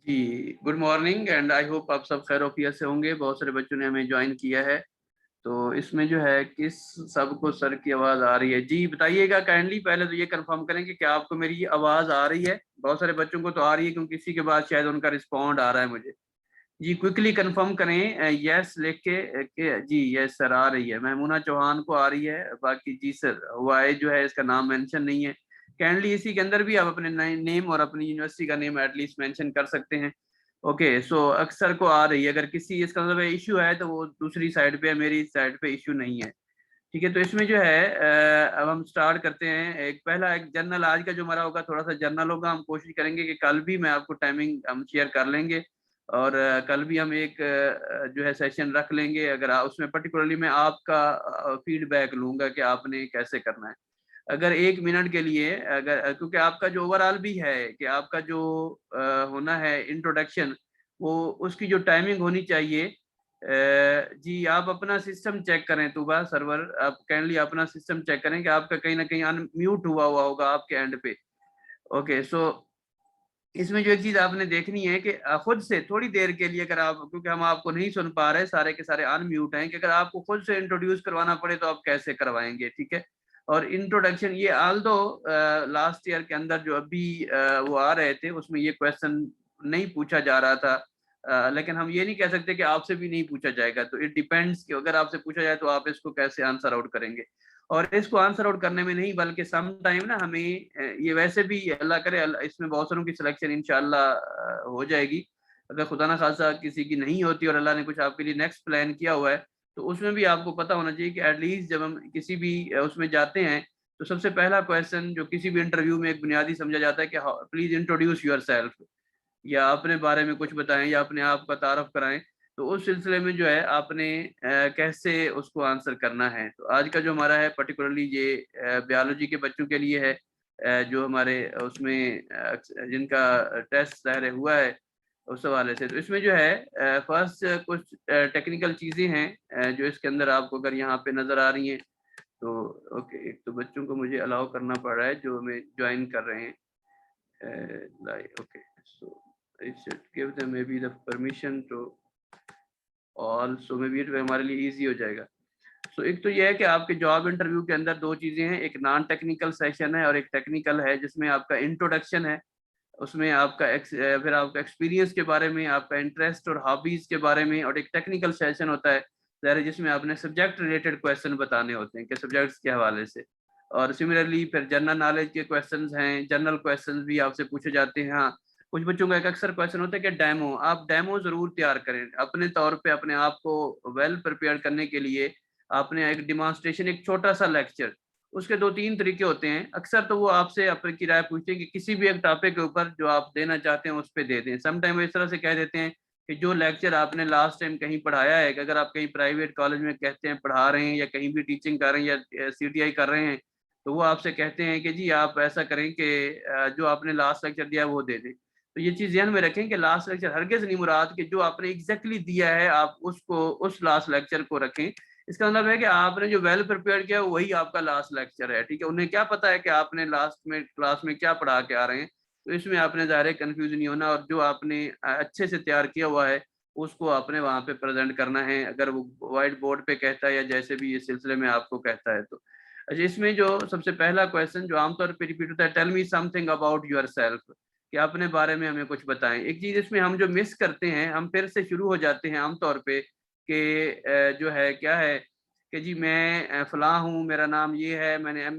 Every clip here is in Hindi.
Ji, good morning and I hope आप सब खैर-ओ-आफियत से होंगे। बहुत सारे बच्चों ने हमें जॉइन किया है। तो इसमें जो है किस सबको सर की आवाज़ आ रही है? जी, बताइएगा काइंडली पहले तो ये कन्फर्म करें कि क्या आपको मेरी आवाज़ आ रही है? बहुत सारे बच्चों को तो आ रही है क्योंकि इसी के बाद शायद उनका रिस्पॉन्ड आ रहा है मुझे। जी, क्विकली कन्फर्म करें येस लिख के के जी, येस सर आ रही है। महमूना चौहान को आ रही है, बाकी जी सर, वाई जो है इसका नाम मेंशन नहीं है। काइंडली इसी के अंदर भी आप अपने नेम और अपनी यूनिवर्सिटी का नेम एटलीस्ट मेंशन कर सकते हैं। ओके, सो अक्सर को आ रही है, अगर किसी इसका मतलब इश्यू है तो वो दूसरी साइड पे है, मेरी साइड पे इश्यू नहीं है। ठीक है, तो इसमें जो है अब हम स्टार्ट करते हैं। एक पहला एक जनरल आज का जो हमारा होगा थोड़ा-सा जनरल होगा। हम कोशिश करेंगे कि कल भी मैं आपको टाइमिंग हम शेयर कर लेंगे और कल भी हम एक जो है सेशन रख लेंगे। अगर उसमें पर्टिकुलरली मैं आपका फीडबैक लूँगा कि आपने कैसे करना है। अगर 1 मिनट के लिए अगर क्योंकि आपका जो ओवरऑल भी है कि आपका जो होना है इंट्रोडक्शन, वो उसकी जो टाइमिंग होनी चाहिए। जी, आप अपना सिस्टम चेक करें तूबा सर्वर, आप काइंडली अपना सिस्टम चेक करें कि आपका कहीं न कहीं अनम्यूट हुआ हुआ होगा आपके एंड पे। ओके, सो इसमें जो एक चीज़ आपने देखनी है कि खुद से थोड़ी देर के लिए अगर आप, क्योंकि हम आपको नहीं सुन पा रहे, सारे के सारे अनम्यूट हैं, कि अगर आपको खुद से इंट्रोड्यूस करवाना पड़े तो आप कैसे करवाएँगे, ठीक है? और इंट्रोडक्शन ये ऑल्दो लास्ट ईयर के अंदर जो अभी वो आ रहे थे उसमें ये क्वेश्चन नहीं पूछा जा रहा था। लेकिन हम ये नहीं कह सकते कि आपसे भी नहीं पूछा जाएगा, तो इट डिपेंड्स कि अगर आपसे पूछा जाए तो आप इसको कैसे आंसर आउट करेंगे। और इसको आंसर आउट करने में नहीं बल्कि सम टाइम ना हमें ये वैसे भी अल्लाह करे इसमें बहुत सारों की सिलेक्शन इंशाल्लाह हो जाएगी। अगर खुदा ना खासा किसी की नहीं होती और अल्लाह ने कुछ आपके लिए नेक्स्ट प्लान किया हुआ है, तो उसमें भी आपको पता होना चाहिए कि एटलीस्ट जब हम किसी भी उसमें जाते हैं, तो सबसे पहला क्वेश्चन जो किसी भी इंटरव्यू में एक बुनियादी समझा जाता है कि प्लीज़ इंट्रोड्यूस योरसेल्फ, या अपने बारे में कुछ बताएँ या अपने आप का तारुफ कराएँ। तो उस सिलसिले में जो है आपने कैसे उसको आंसर करना है। तो आज का जो हमारा है पर्टिकुलरली ये बायोलॉजी के बच्चों के लिए है, जो हमारे उसमें जिनका टेस्ट ज़ाहिर हुआ है उस हवाले से। तो इसमें जो है फर्स्ट कुछ टेक्निकल चीज़ें हैं जो इसके अंदर आपको अगर यहाँ पे नज़र आ रही हैं, तो ओके, एक तो बच्चों को मुझे अलाउ करना पड़ रहा है जो हमें जॉइन कर रहे हैं। like okay, so I should give them maybe the permission to all, so maybe it हमारे लिए इजी हो जाएगा। सो एक तो ये है कि आपके जॉब इंटरव्यू के अंदर दो चीजें हैं, एक नॉन टेक्निकल सेशन है और एक टेक्निकल है जिसमें आपका इंट्रोडक्शन है। उसमें आपका फिर आपका एक्सपीरियंस के बारे में, आपका इंटरेस्ट और हॉबीज के बारे में, और एक टेक्निकल सेशन होता है ज़ाहिर है जिसमें आपने सब्जेक्ट रिलेटेड क्वेश्चन बताने होते हैं कि सब्जेक्ट्स के हवाले से। और सिमिलरली फिर जनरल नॉलेज के क्वेश्चंस हैं, जनरल क्वेश्चंस भी आपसे पूछे जाते हैं। हाँ, कुछ बच्चों का एक अक्सर क्वेश्चन होता है कि डेमो, आप डेमो ज़रूर तैयार करें। अपने तौर पे अपने आप को वेल प्रिपेयर करने के लिए आपने एक डेमोंस्ट्रेशन, एक छोटा-सा लेक्चर, उसके 2-3 तरीके होते हैं। अक्सर तो वो आपसे आपकी राय पूछते हैं कि किसी भी एक टॉपिक के ऊपर जो आप देना चाहते हैं उस पे दे दें। सम टाइम वो इस तरह से कह देते हैं कि जो लेक्चर आपने लास्ट टाइम कहीं पढ़ाया है, कि अगर आप कहीं प्राइवेट कॉलेज में कहते हैं पढ़ा रहे हैं या कहीं भी टीचिंग कर रहे हैं या सीटीआई कर रहे हैं, तो वो आपसे कहते हैं कि जी आप ऐसा करें कि जो आपने लास्ट लेक्चर दिया है वो दे दें। तो ये चीज़ ध्यान में रखें कि लास्ट लेक्चर हरगिज़ नहीं मुराद कि जो आपने एग्ज़ैक्टली दिया है आप उसको उस लास्ट लेक्चर को रखें। इसका मतलब है कि आपने जो वेल प्रिपेयर्ड किया है वही आपका लास्ट लेक्चर है, ठीक है? उन्हें क्या पता है कि आपने लास्ट में क्लास में क्या पढ़ा के आ रहे हैं। तो इसमें आपने ज़ाहिर है कन्फ्यूज़ नहीं होना, और जो आपने अच्छे से तैयार किया हुआ है उसको आपने वहाँ पे प्रेज़ेंट करना है, अगर वो व्हाइट बोर्ड पे कहता है या जैसे भी इस सिलसिले में आपको कहता है तो। अच्छा, इसमें जो सबसे पहला क्वेश्चन जो आमतौर पे रिपीट होता है, tell me something about yourself, कि अपने बारे में हमें कुछ बताएँ। एक चीज़ इसमें हम जो मिस करते हैं, हम फिर से शुरू हो जाते हैं आम तौर पे कि जो है क्या है कि जी मैं फलाँ हूँ, मेरा नाम ये है, मैंने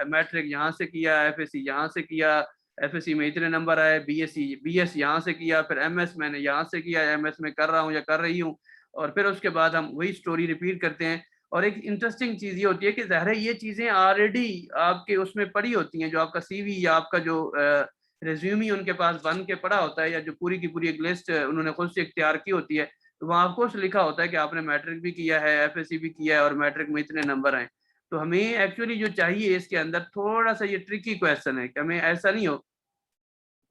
मैट्रिक यहाँ से किया, एफएससी यहाँ से किया, एफएससी में इतने नंबर आए, बीएस यहाँ से किया, फिर एमएस मैंने यहाँ से किया, एमएस में कर रहा हूँ या कर रही हूँ। और फिर उसके बाद हम वही स्टोरी रिपीट करते हैं। और एक इंटरेस्टिंग चीज़ ये होती है कि ज़ाहिर है ये चीज़ें ऑलरेडी आपके उसमें पड़ी होती हैं, जो आपका सीवी या आपका जो रिज़्यूम ही उनके पास बन के पड़ा होता है, या जो पूरी की पूरी एक लिस्ट उन्होंने खुद से तैयार की होती है। तो वहाँ ऑफ कोर्स लिखा होता है कि आपने मैट्रिक भी किया है, एफएससी भी किया है और मैट्रिक में इतने नंबर आए। तो हमें एक्चुअली जो चाहिए इसके अंदर थोड़ा-सा ये ट्रिकी क्वेश्चन है कि हमें ऐसा नहीं हो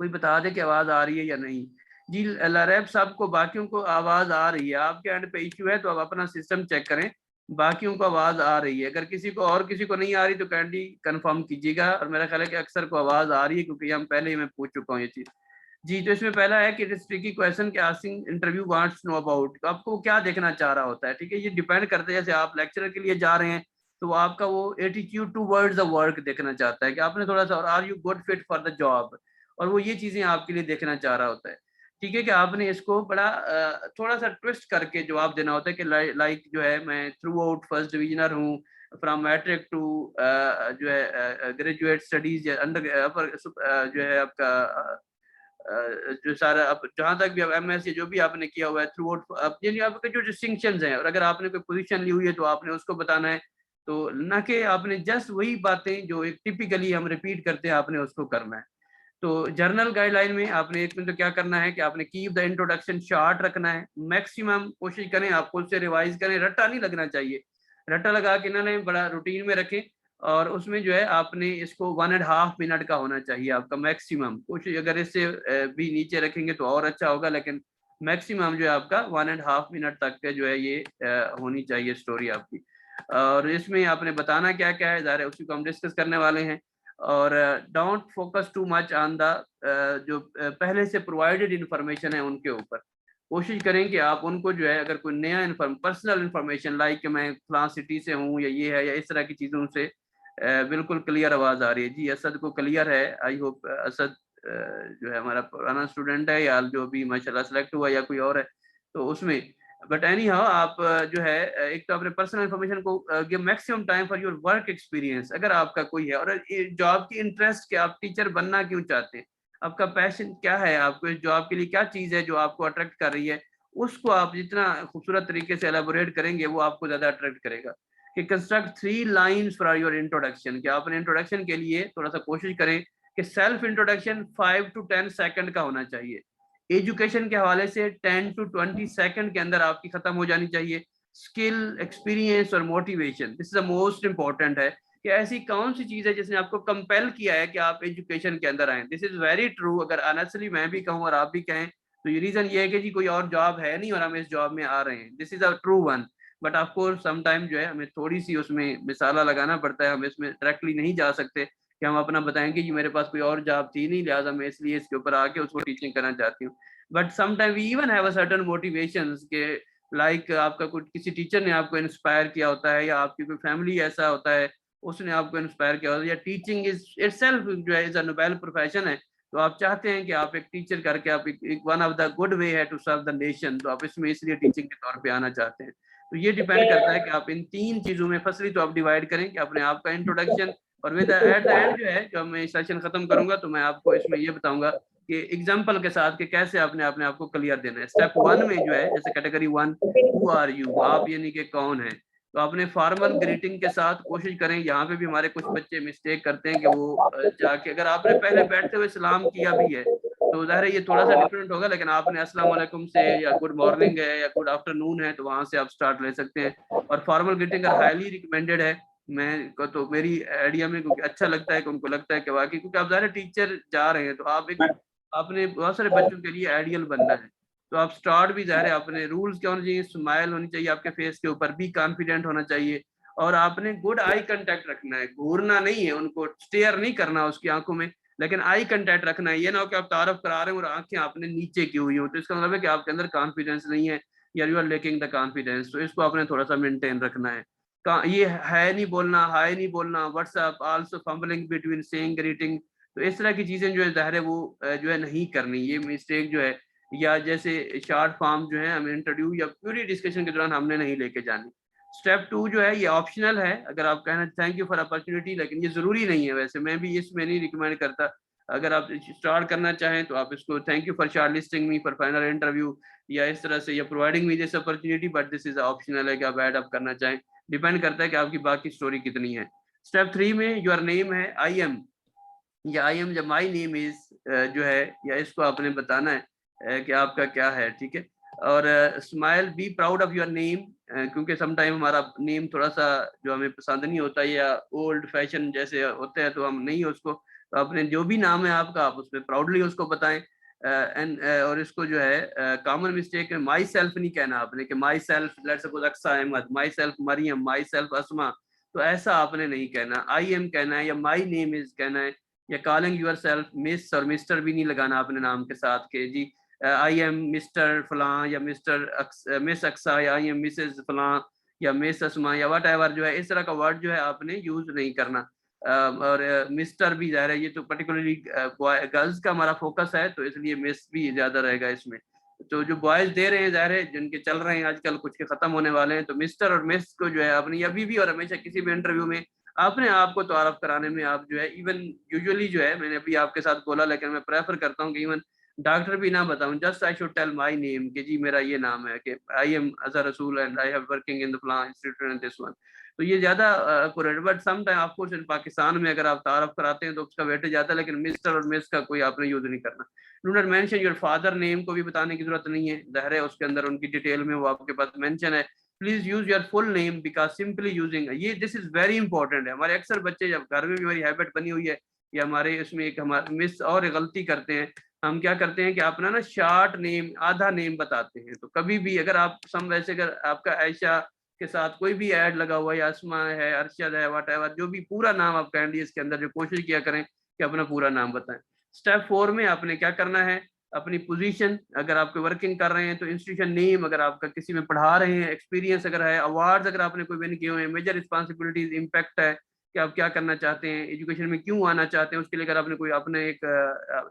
कोई बता दे कि आवाज़ आ रही है या नहीं। जी, लरैब साहब को बाकियों को आवाज़ आ रही है, आपके एंड पे इश्यू है तो आप अपना सिस्टम चेक करें, बाकियों को आवाज़ आ रही है। अगर किसी को नहीं आ रही तो काइंडली कन्फर्म कीजिएगा, और मेरा ख्याल है कि अक्सर को आवाज़ आ रही है क्योंकि हम पहले ही मैं पूछ चुका हूँ ये चीज़। जी, तो इसमें पहला है कि इट इज ट्रिकी क्वेश्चन कि asking interview wants know about, तो आपको क्या देखना चाह रहा होता है, ठीक है। ये डिपेंड करता है, जैसे आप लेक्चरर के लिए जा रहे हैं तो वो आपका वो एटीट्यूड टूवर्ड्स द वर्क देखना चाहता है कि आपने थोड़ा सा, और are you good fit for the job, और वो ये चीजें आपके लिए देखना चाह रहा होता है, ठीक है। कि आपने इसको बड़ा थोड़ा सा ट्विस्ट करके जवाब देना होता है कि लाइक जो है मैं थ्रू आउट फर्स्ट डिविजनर हूँ, फ्रॉम मैट्रिक टू जो है ग्रेजुएट स्टडीज अंडर अपर जो है आपका जो सारा अब जहाँ तक भी आप एमएस जो भी आपने किया हुआ है थ्रू आउट, यानी आपके जो डिस्टिंक्शंस हैं, और अगर आपने कोई पोजीशन ली हुई है तो आपने उसको बताना है, तो न कि आपने जस्ट वही बातें जो एक टिपिकली हम रिपीट करते हैं आपने उसको करना है। तो जर्नल गाइडलाइन में आपने एक तो क्या करना है कि आपने कीप द इंट्रोडक्शन शॉर्ट रखना है, मैक्सिमम कोशिश करें आप खुद से रिवाइज करें, रट्टा नहीं लगना चाहिए, रट्टा लगा के ना लें, बड़ा रूटीन में रखें। और उसमें जो है आपने इसको 1.5 मिनट का होना चाहिए आपका मैक्सिमम, कोशिश अगर इससे भी नीचे रखेंगे तो और अच्छा होगा, लेकिन मैक्सिमम जो है आपका 1.5 मिनट तक के जो है ये होनी चाहिए स्टोरी आपकी। और इसमें आपने बताना क्या क्या है, ज़ाहिर है उसी को हम डिस्कस करने वाले हैं। और don't focus too much on the जो पहले से प्रोवाइडेड इंफॉर्मेशन है उनके ऊपर, कोशिश करें कि आप उनको जो है अगर कोई नया पर्सनल इंफॉर्मेशन लाइक मैं फलां सिटी से हूँ या ये है या इस तरह की चीज़ों से बिल्कुल क्लियर आवाज़ आ रही है। जी असद को क्लियर है, आई होप असद जो है हमारा पुराना स्टूडेंट है या जो भी माशाल्लाह सेलेक्ट हुआ या कोई और है तो उसमें। बट एनी हाउ आप जो है एक तो अपने पर्सनल इन्फॉर्मेशन को give maximum time for your work experience, अगर आपका कोई है, और जॉब की इंटरेस्ट के आप टीचर बनना क्यों चाहते हैं, आपका पैशन क्या है, आपको इस जॉब के लिए क्या चीज़ है जो आपको अट्रैक्ट कर रही है, उसको आप जितना खूबसूरत तरीके से एलेबोरेट करेंगे वो आपको ज़्यादा अट्रैक्ट करेगा। कि construct 3 lines for your introduction, कि आप अपने इंट्रोडक्शन के लिए थोड़ा सा कोशिश करें कि सेल्फ इंट्रोडक्शन 5 टू 10 सेकंड का होना चाहिए। एजुकेशन के हवाले से 10 टू 20 सेकंड के अंदर आपकी खत्म हो जानी चाहिए। स्किल, एक्सपीरियंस और motivation, this is the most important है कि ऐसी कौन सी चीज है जिसने आपको कंपेल किया है कि आप एजुकेशन के अंदर आए। दिस इज वेरी ट्रू, अगर ऑनेस्टली मैं भी कहूँ और आप भी कहें तो ये रीजन ये है कि जी कोई और जॉब है नहीं और हम इस जॉब में आ रहे हैं, this is a true one. But of course some time जो है हमें थोड़ी सी उसमें मिसाला लगाना पड़ता है, हम इसमें डायरेक्टली नहीं जा सकते कि हम अपना बताएंगे कि मेरे पास कोई और जॉब थी नहीं लिहाजा मैं इसलिए इसके ऊपर आके उसको टीचिंग करना चाहती हूँ। But sometime we even have a certain motivations के लाइक आपका कुछ किसी टीचर ने आपको इंस्पायर किया होता है या आपकी कोई फैमिली ऐसा होता है उसने आपको इंस्पायर किया होता है, या टीचिंग इज इटसेल्फ जो है इज अ नोबेल प्रोफेशन है, तो आप चाहते हैं कि आप एक टीचर करके आप एक one of the good way है टू सर्व द नेशन, तो आप इसमें इसलिए टीचिंग के तौर पे आना चाहते हैं। तो ये डिपेंड करता है कि आप इन 3 चीजों में फर्स्टली तो आप डिवाइड करें कि अपने आप का इंट्रोडक्शन, और विद एट द एंड जो है जब मैं सेशन खत्म करूंगा तो मैं आपको इसमें ये बताऊंगा कि एग्जाम्पल के साथ कि कैसे आपने अपने आप को क्लियर देना है। स्टेप 1 में जो है जैसे कैटेगरी 1, हु आर यू, आप यानी कि कौन है, तो आपने फॉर्मल ग्रीटिंग के साथ कोशिश करें। यहाँ पे भी हमारे कुछ बच्चे मिस्टेक करते हैं कि वो जाके अगर आपने पहले बैठते हुए सलाम किया भी है तो ज़ाहिर है ये थोड़ा सा डिफरेंट होगा, लेकिन आपने अस्सलाम वालेकुम से या गुड मॉर्निंग है या गुड आफ्टरनून है तो वहां से आप स्टार्ट ले सकते हैं। और फॉर्मल ग्रीटिंग अगर हाईली रिकमेंडेड है, मैं को तो मेरी आइडिया में क्योंकि अच्छा लगता है कि उनको लगता है कि वाकई क्योंकि आप ज़ाहिर टीचर जा रहे हैं तो आप एक आपने बहुत सारे बच्चों के लिए आइडियल बनना है, तो आप स्टार्ट भी ज़ाहिर है अपने रूल्स क्या होने चाहिए, स्माइल होनी चाहिए आपके फेस के ऊपर, भी कॉन्फिडेंट होना चाहिए, और आपने गुड आई कांटेक्ट रखना है, घूरना नहीं है, उनको स्टेयर नहीं करना उसकी आंखों में, लेकिन आई कांटेक्ट रखना है। ये ना हो कि आप तारफ करा रहे हैं और आंखें आपने नीचे की हुई हो, तो इसका मतलब है कि आपके अंदर कॉन्फिडेंस नहीं है या you are lacking the confidence, तो इसको आपने थोड़ा सा मेंटेन रखना है। ये है नहीं बोलना, हाय नहीं बोलना, WhatsApp also fumbling between saying greeting, तो इस तरह की चीजें जो है ज़ाहिर है वो जो है नहीं करनी, ये मिस्टेक जो है, या जैसे शॉर्ट फॉर्म जो है हमें इंटरव्यू या पूरी डिस्कशन के दौरान हमने नहीं लेके जानी। स्टेप 2 जो है ये ऑप्शनल है, अगर आप कहना थैंक यू फॉर अपॉर्चुनिटी, लेकिन ये जरूरी नहीं है, वैसे मैं भी इसमें नहीं रिकमेंड करता। अगर आप स्टार्ट करना चाहें तो आप इसको thank you for shortlisting me for final interview या इस तरह से, या providing me this opportunity, but this is optional है कि आप ऐड अप करना चाहें, डिपेंड करता है कि आपकी बाकी स्टोरी कितनी है। स्टेप 3 में योर नेम है आई एम, या आई एम जब माई नेम इज जो है, या इसको आपने बताना है कि आपका क्या है, ठीक है। और smile, be proud of your name, क्योंकि समटाइम हमारा नेम थोड़ा सा जो हमें पसंद नहीं होता या ओल्ड फैशन जैसे होते हैं तो हम नहीं उसको, तो अपने जो भी नाम है आपका आप उसमें प्राउडली उसको बताएं। एंड और इसको जो है कॉमन मिस्टेक है माई सेल्फ नहीं कहना आपने कि myself let's suppose Aqsa Ahmad, myself Maryam, myself Asma, तो ऐसा आपने नहीं कहना, आई एम कहना है या माई नेम इज कहना है, या कॉलिंग यूर सेल्फ मिस और मिस्टर भी नहीं लगाना अपने नाम के साथ के जी आई एम मिस्टर फलां या मिस्टर मिस अक्सा या आई एम मिसेज फलां या मिस असमा या वट एवर जो है, इस तरह का वर्ड जो है आपने यूज नहीं करना। और मिस्टर भी ज़ाहिर है, ये तो पर्टिकुलरली गर्ल्स का हमारा फोकस है, तो इसलिए मिस भी ज़्यादा रहेगा इसमें। तो जो बॉयज़ दे रहे हैं ज़ाहिर है, जिनके चल रहे हैं आजकल, कुछ के ख़त्म होने वाले हैं, तो मिस्टर और मिस को जो है आपने अभी भी और हमेशा किसी भी इंटरव्यू में अपने आप को तारुफ कराने में आप जो है, इवन यूजुअली जो है, मैंने अभी आपके साथ बोला, लेकिन मैं प्रेफर करता हूँ कि इवन डॉक्टर भी ना बताऊं, just I should tell my name कि जी मेरा ये नाम है, कि I am Azhar Rasool and I have working in the फलां इंस्टीट्यूट एंड दिस वन। तो ये ज्यादा accurate, but some time of course in Pakistan में अगर आप तारफ कराते हैं तो उसका वेटेज आता है, लेकिन मिस्टर और मिस का कोई आपने यूज नहीं करना। Do not mention your father name को भी बताने की जरूरत नहीं है, ज़ाहिर है उसके अंदर उनकी डिटेल में वो आपके पास मेंशन है। Please use your full name because simply using ये दिस इज वेरी इंपॉर्टेंट है। हमारे अक्सर बच्चे, जब घर में भी हमारी हैबिट बनी हुई है, या हमारे इसमें एक हमारे मिस और गलती करते हैं, हम क्या करते हैं कि अपना ना शॉर्ट नेम, आधा नेम बताते हैं। तो कभी भी अगर आप सम वैसे अगर आपका आयशा के साथ कोई भी ऐड लगा हुआ है, या अस्मा है, अरशद है, वट एवर, जो भी पूरा नाम आप काइंडली इसके अंदर जो कोशिश किया करें कि अपना पूरा नाम बताएं। स्टेप 4 में आपने क्या करना है, अपनी पोजीशन, अगर आपके वर्किंग कर रहे हैं तो इंस्टीट्यूशन नेम, अगर आपका किसी में पढ़ा रहे हैं, एक्सपीरियंस अगर है, अवार्ड्स अगर आपने कोई विन किए हुए हैं, मेजर रिस्पॉन्सिबिलिटीज, इम्पैक्ट है कि आप क्या करना चाहते हैं, एजुकेशन में क्यों आना चाहते हैं, उसके लिए अगर आपने कोई अपने एक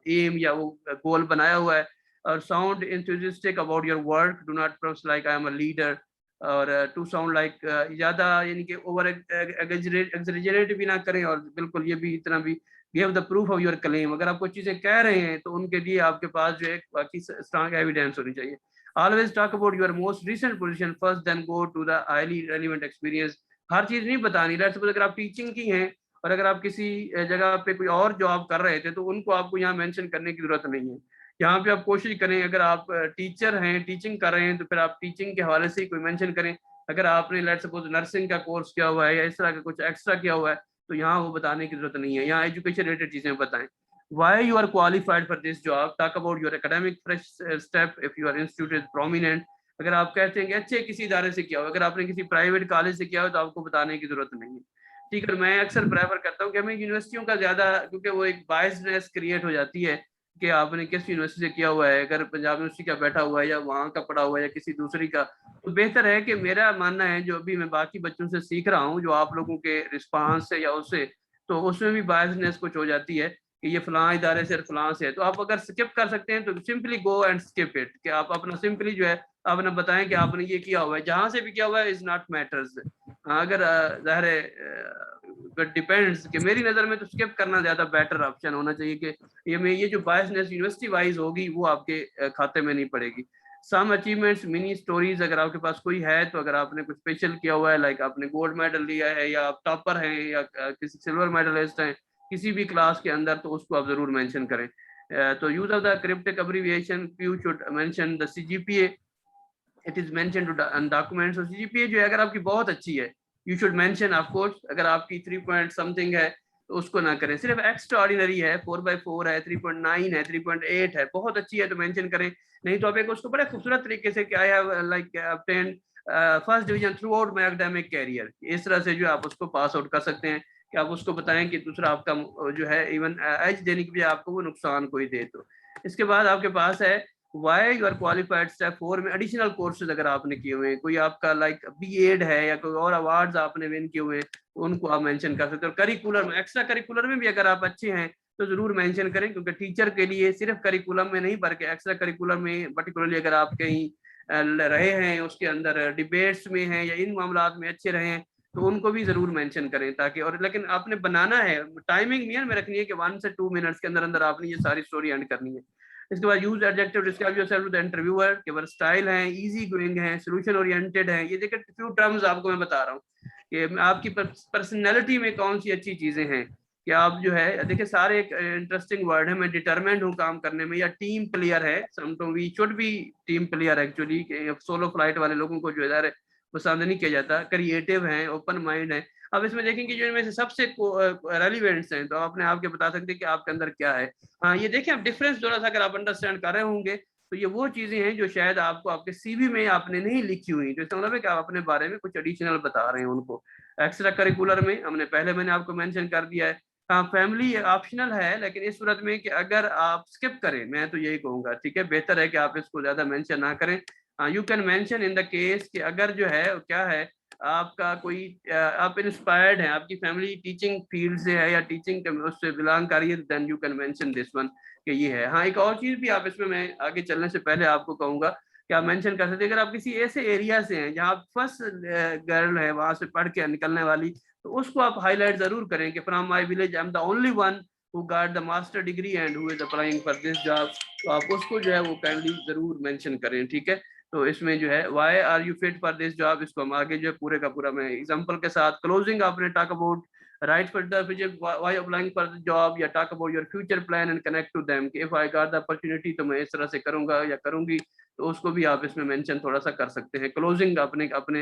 एम या वो गोल बनाया हुआ है। और sound enthusiastic about your work, do not prose like I am a leader, और टू साउंड लाइक ज़्यादा यानी कि ओवर एग्जरेट भी ना करें, और बिल्कुल ये भी इतना भी give the proof of your claim, अगर आप कुछ चीज़ें कह रहे हैं तो उनके लिए आपके पास जो है बाकी स्ट्रांग एविडेंस होनी चाहिए। Always talk about your most recent position first, then go to the highly relevant experience. हर चीज़ नहीं बतानी, लेट्स सपोज अगर आप टीचिंग की हैं और अगर आप किसी जगह पे कोई और जॉब कर रहे थे, तो उनको आपको यहाँ मेंशन करने की जरूरत नहीं है। यहाँ पे आप कोशिश करें, अगर आप टीचर हैं, टीचिंग कर रहे हैं, तो फिर आप टीचिंग के हवाले से ही कोई मेंशन करें। अगर आपने लेट्स सपोज नर्सिंग का कोर्स किया हुआ है या इस तरह का कुछ एक्स्ट्रा किया हुआ है, तो यहाँ वो बताने की जरूरत नहीं है, यहाँ एजुकेशन रिलेटेड चीजें बताएं। Why you are qualified for this job, talk about your academic fresh step if your institute is prominent. अगर आप कहते हैं कि अच्छे किसी इदारे से किया हो, अगर आपने किसी प्राइवेट कॉलेज से किया हो, तो आपको बताने की जरूरत नहीं है। ठीक है, मैं अक्सर प्रेफर करता हूँ कि हमें यूनिवर्सिटियों का ज्यादा, क्योंकि वो एक बायसनेस क्रिएट हो जाती है कि आपने किस यूनिवर्सिटी से किया हुआ है, अगर पंजाब यूनिवर्सिटी का बैठा हुआ है या वहाँ का पढ़ा हुआ है या किसी दूसरी का, तो बेहतर है कि मेरा मानना है, जो अभी मैं बाकी बच्चों से सीख रहा हूँ, जो आप लोगों के रिस्पांस से या उससे, तो उसमें भी बायसनेस कुछ हो जाती है कि ये फलां इदारे से फलां से है। तो आप अगर स्किप कर सकते हैं तो simply go and skip it, कि आप अपना सिंपली जो है आपने बताएं कि आपने ये किया हुआ है, जहां से भी किया हुआ है इज नॉट मैटर्स। अगर ज़ाहिर है डिपेंड्स, कि मेरी नज़र में तो स्किप करना ज़्यादा बेटर ऑप्शन होना चाहिए, कि ये जो बायसनेस यूनिवर्सिटी वाइज होगी वो आपके खाते में नहीं पड़ेगी। सम अचीवमेंट्स, मिनी स्टोरीज अगर आपके पास कोई है, तो अगर आपने कुछ स्पेशल किया हुआ है, लाइक आपने गोल्ड मेडल लिया है या आप टॉपर हैं या किसी सिल्वर मेडलिस्ट हैं किसी भी क्लास के अंदर, तो उसको आप जरूर मेंशन करें। तो use of the cryptic abbreviation, you should mention the CGPA, it is mention to documents. और सीजीपीए जो है अगर आपकी बहुत अच्छी है, you should mention of course. अगर आपकी 3 पॉइंट समथिंग है तो उसको ना करें। सिर्फ एक्स्ट्रा ऑर्डिनरी है, 4/4 है, 3.9 है, 3.8 है, बहुत अच्छी है तो मेंशन करें। नहीं तो आप एक उसको बड़े खूबसूरत तरीके से, I have like obtained first division throughout my academic career, इस तरह से जो आप उसको पास आउट कर सकते हैं, कि आप उसको बताएं कि दूसरा आपका जो है इवन एज देने की बजाय आपको वो नुकसान कोई दे। तो इसके बाद आपके पास है why you are qualified, step 4 में एडिशनल कोर्सेज अगर आपने किए हुए हैं, कोई आपका लाइक बीएड है या कोई और अवार्ड्स आपने विन किए हुए हैं, तो उनको आप मेंशन कर सकते हो। करिकुलर में, एक्स्ट्रा करिकुलर में भी अगर आप अच्छे हैं तो जरूर मेंशन करें, क्योंकि टीचर के लिए सिर्फ करिकुलम में नहीं बल्कि एक्स्ट्रा करिकुलर में, पर्टिकुलरली अगर आप कहीं रहे हैं, उसके अंदर डिबेट्स में हैं या इन मामलात में अच्छे रहे हैं, तो उनको भी जरूर मेंशन करें, ताकि, और लेकिन आपने बनाना है, टाइमिंग नहीं में रखनी है कि 1 से 2 मिनट्स के अंदर अंदर आपने ये सारी स्टोरी एंड करनी है। इसके बाद use adjective describe yourself to the interviewer, कि वर्सटाइल हैं, इजी गोइंग हैं, सॉल्यूशन ओरिएंटेड हैं। ये देखिए फ्यू टर्म्स आपको मैं बता रहा हूँ कि आपकी पर्सनैलिटी में कौन सी अच्छी चीजें हैं, कि आप जो है, देखिए सारे एक इंटरेस्टिंग वर्ड है, मैं डिटरमेंट हूँ काम करने में, या टीम प्लेयर है, sometime we should be team player actually, solo flight वाले लोगों को जो है पसंद नहीं किया जाता। क्रिएटिव हैं, ओपन माइंड है। अब इसमें देखेंगे जो इनमें से सबसे रेलिवेंट्स हैं, तो आपने आपके बता सकते हैं कि आपके अंदर क्या है। हाँ, ये देखें आप डिफरेंस थोड़ा सा अगर आप अंडरस्टैंड कर रहे होंगे, तो ये वो चीजें हैं जो शायद आपको आपके सीवी में आपने नहीं लिखी हुई, तो इसका मतलब है कि आप अपने बारे में कुछ एडिशनल बता रहे हैं उनको। एक्स्ट्रा करिकुलर में हमने पहले मैंने आपको मेंशन कर दिया है, हाँ फैमिली ऑप्शनल है, लेकिन इस सूरत में कि अगर आप स्किप करें, मैं तो यही कहूंगा, ठीक है, बेहतर है कि आप इसको ज्यादा मेंशन ना करें। You can mention in the case कि अगर जो है क्या है आपका कोई आप इंस्पायर्ड हैं, आपकी फैमिली टीचिंग फील्ड से है या टीचिंग उससे बिलोंग कर रही है, then you can mention this one कि ये है। हाँ एक और चीज भी आप इसमें, मैं आगे चलने से पहले आपको कहूंगा कि आप मेंशन कर सकते हैं, अगर आप किसी ऐसे एरिया से हैं जहाँ फर्स्ट गर्ल है वहां से पढ़ के निकलने वाली, तो उसको आप हाईलाइट जरूर करें कि from my village I am the only one who got the master degree and who is applying for this job. तो आप उसको जो है वो काइंडली जरूर मेंशन करें, ठीक है। तो इसमें जो है why are you fit for this job, इसको हम आगे जो है पूरे का पूरा मैं एग्जांपल के साथ क्लोजिंग आपने talk about right for the why applying for the job, या talk about your future plan and connect to them कि if I got the opportunity तो मैं इस तरह से करूंगा या करूंगी, तो उसको भी आप इसमें मेंशन थोड़ा सा कर सकते हैं। क्लोजिंग अपने अपने